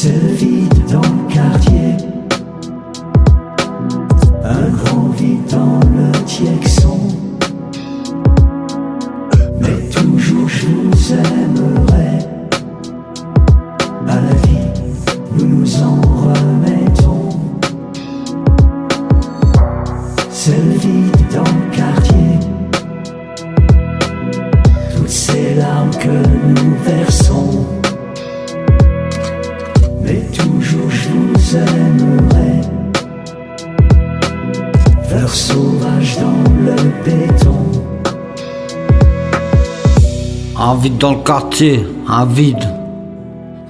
C'est le vide dans le quartier, un grand vide dans le Tiexon. Mais toujours je vous aimerai, à la vie nous nous en remettons. C'est le vide dans le quartier, toutes ces larmes que nous versons. Mais toujours je vous aimerai, fleurs sauvages dans le béton. Un vide dans le quartier, un vide.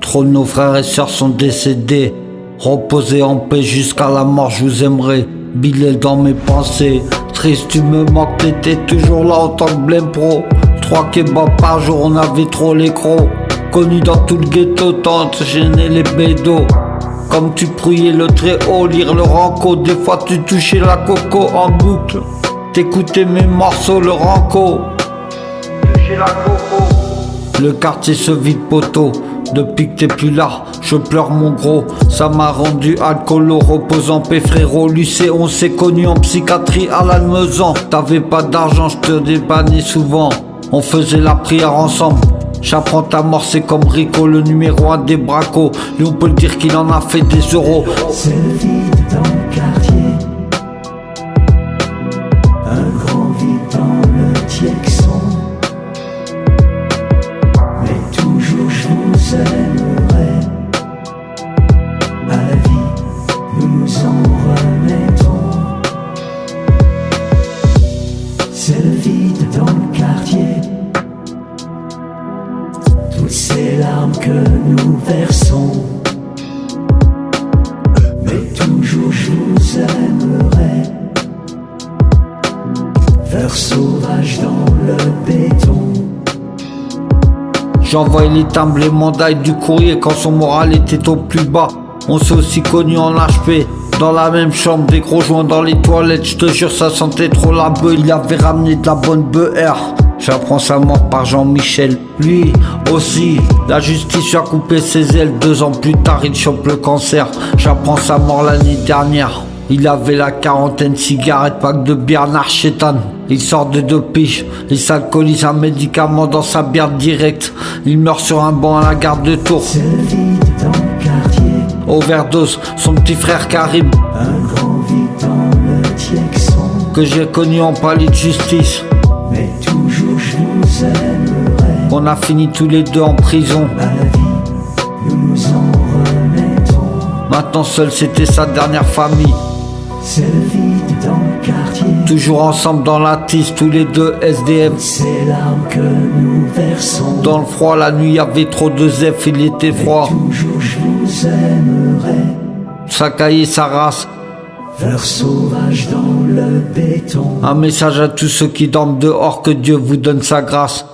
Trop de nos frères et sœurs sont décédés. Reposez en paix jusqu'à la mort, je vous aimerai. Bilal dans mes pensées. Triste, tu me manques, t'étais toujours là en tant que blême pro. 3 kebabs par jour, on avait trop les crocs. Connu dans tout le ghetto, tant gêner les bédos. Comme tu priais le très haut, lire le ranco. Des fois tu touchais la coco en boucle. T'écoutais mes morceaux, le ranco. Touchais la coco. Le quartier se vide poteau. Depuis que t'es plus là, je pleure mon gros. Ça m'a rendu alcoolo, repose en paix frérot. Lycée, on s'est connus en psychiatrie à l'Almezan. T'avais pas d'argent, je te dépannais souvent. On faisait la prière ensemble. J'apprends ta mort, c'est comme Rico, le numéro 1 des bracos. Lui on peut le dire qu'il en a fait des euros. C'est le vide dans le quartier, un grand vide dans le Tiexon. Mais toujours je vous aimerai, à la vie nous nous en remettons. C'est le vide dans le quartier, toutes ces larmes que nous versons. Mais toujours je vous aimerai, fleurs sauvages dans le béton. J'envoyais les timbres, les mandats du courrier quand son moral était au plus bas. On s'est aussi connus en HP, dans la même chambre, des gros joints dans les toilettes. Je te jure ça sentait trop la beuh, il avait ramené de la bonne beurre. J'apprends sa mort par Jean-Michel. Lui aussi, la justice lui a coupé ses ailes. 2 ans plus tard, il chope le cancer. J'apprends sa mort l'année dernière. Il avait la quarantaine, cigarettes, pack de bière, narchétan. Il sort de 2 piges, il s'alcoolise un médicament dans sa bière directe. Il meurt sur un banc à la gare de Tours. C'est le vide dans le quartier, Overdose, son petit frère Karim, un grand vide dans le Tiexon. que j'ai connu en palais de justice. Mais toujours je vous aimerai, On a fini tous les deux en prison. à la vie nous nous en remettons. Maintenant seul c'était sa dernière famille. C'est le vide dans le quartier, Toujours ensemble dans la tisse, tous les deux SDF. ces larmes que nous versons. Dans le froid, la nuit, y avait trop de zef, il était froid. Toujours je vous aimerai, Sa cahier, sa race. fleurs sauvages dans le béton. Un message à tous ceux qui dorment dehors, que Dieu vous donne sa grâce.